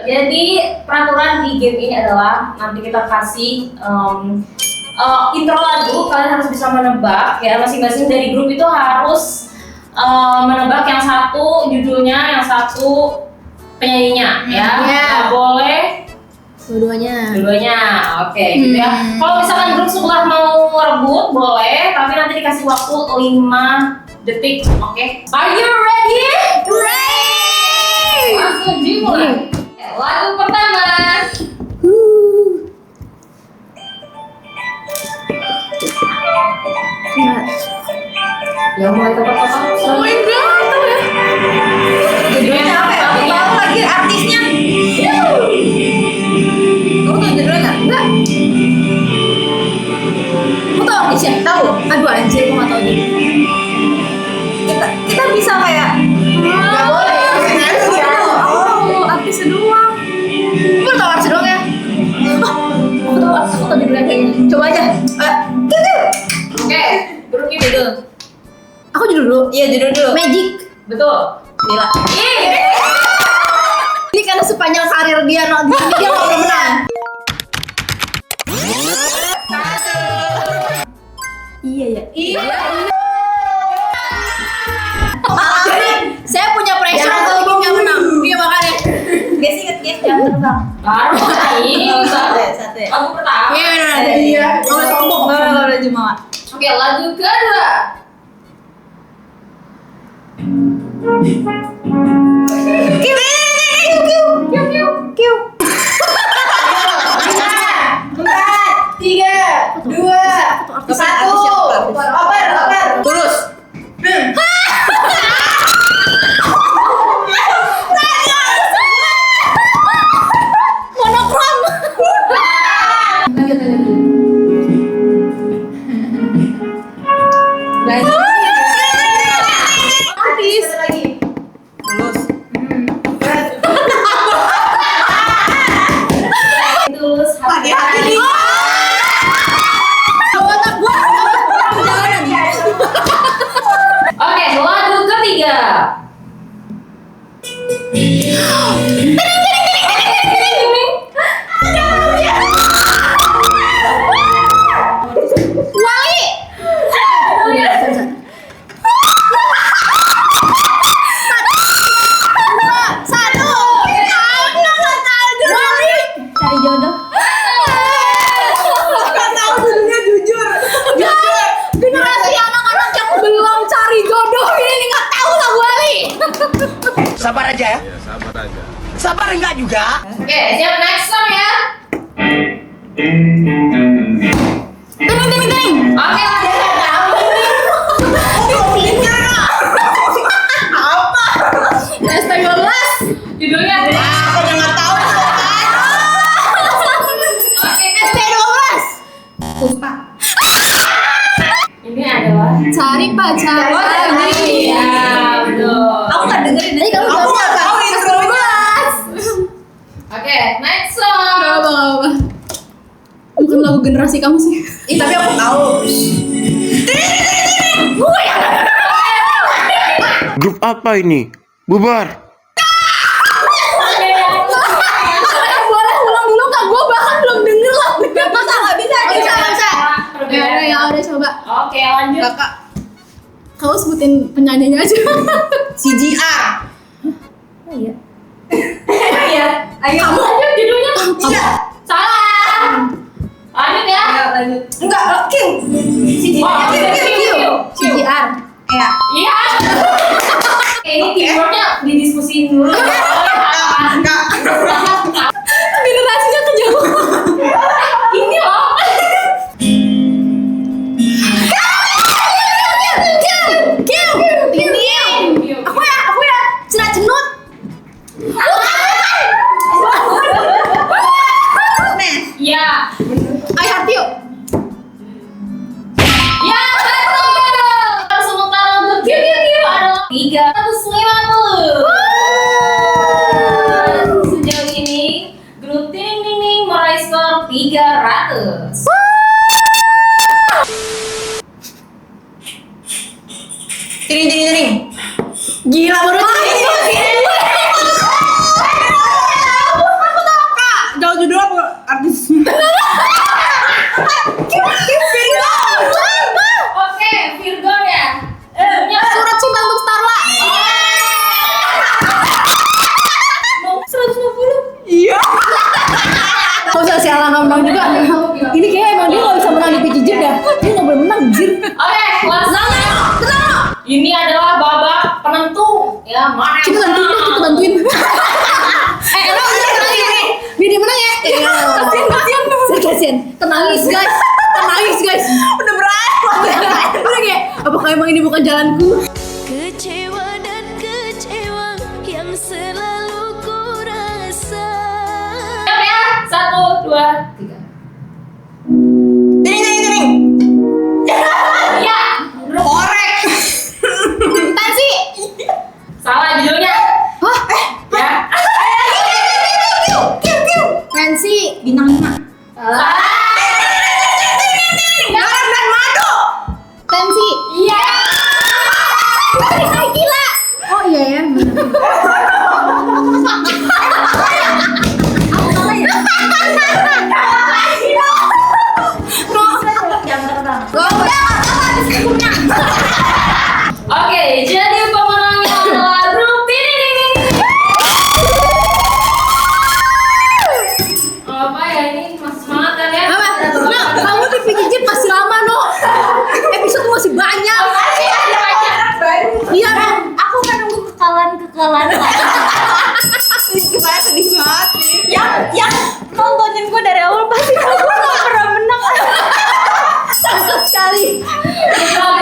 Jadi peraturan di game ini adalah nanti kita kasih intro lagu, kalian harus bisa menebak ya, masing-masing dari grup itu harus menebak yang satu judulnya, yang satu penyanyinya ya. Nggak boleh dua-duanya. Oke, gitu ya. Kalau misalkan grup sebelah mau rebut boleh, tapi nanti dikasih waktu 5 detik. Oke. Are you ready? Ready! Langsung dimulai. Lagu pertama. Ya mulai tepat-tepat. Oh my god, tahu ya? Judulnya apa ya? Aku tahu lagi artisnya. Kamu tahu judulnya nggak? Enggak. Kamu tahu artisnya? Tahu. Aduh anjir, aku nggak tahu judulnya. Kita bisa kayak nggak boleh. Oh, artisnya doang. Kamu tahu artisnya doang ya? Aku tahu judulnya kayak gini. Coba aja. Oke, grup ini dulu. Aku judul dulu. Iya, judul dulu. Magic. Betul. Gila. Ini karena sepanjang karir dia dia nggak pernah menang. Iya ya. Iya. Jadi saya punya pressure kalau dia nggak menang. Iya makanya. Guys inget guys jam terbang. Baru ini Satu. lagu pertama. Iya benar. Iya. Kalau sombong. Kalau Jumawa. Oke, lagu kedua. Kiu. 4, 3, 2, 1. Oper. Tulus. Monokrom. Artis lagi. Tulus. Tulus Hati-hati nih. Otak gua. Oke, lagu ketiga. Wali. Satu. Wali. Cari jodoh. Gak tahu judulnya jujur. Generasi anak-anak yang belum cari jodoh ini nggak tahu lah Wali. Sabar aja ya. Ya, sabar aja. Sabar enggak juga? Oke, siap next song ya. Tening. Oke, lagu Apa? ST12. judulnya adalah. Aku nggak tahu. Oke, ST12. Puspa. ini adalah. Cari pacar Oh, lagi. iya, betul. Aku nggak dengerin. Jadi kamu Aku nggak tahu instrumennya. Oke, next song. Apa? Bukan lagu generasi kamu sih. Tapi aku tahu. Grup apa ini? Bubar. Boleh ulang dulu nggak? Gue bahkan belum denger lagu. Nggak bisa. Ya udah coba. Oke, lanjut. Kakak, kamu sebutin penyanyinya aja. CGR. Oh iya. Iya. Ayo. Kamu lanjut judulnya. Iya. Salah. Lanjut ya. Enggak, King. Oh, King. CGR. Ya. Iya. Oke, ini keywordnya didiskusiin dulu. Enggak. Generasinya kejauhan. Ini loh. Aku ya. Cenat cenut. Iya. I heart you. Ya, betul. Sementara untuk Q adalah 350. Sejauh ini grup Ting Ting Ting meraih skor 300. Tiring. Gila baru mana Kita bantuin deh, kita bantuin. Emang udah tenangin nih. Biar dia menang ya. Kasian. Tenangis guys. Udah berakhir. Udah kayak, apakah emang ini bukan jalanku? Kecewa dan kecewa yang selalu ku rasa. Siap ya? 1, 2, 3. Ting. Iya. Korek. Tansi. Salah judulnya. Hah? Ya. Nancy bintang 5. Salah. Garam dan madu. Tansi. Iya. Gila. Oh iya ya. Oke, jadi pemenangnya adalah grup ini. Apa ya ini? Masih semangat kan ya? Apa? Nah, kamu di PJJ masih lama, no. Episode masih banyak. Iya, no. Aku kan nunggu kekalahan Gimana sedih banget nih. yang nontonin gue dari awal pasti aku gak pernah menang. Sama sekali. Grup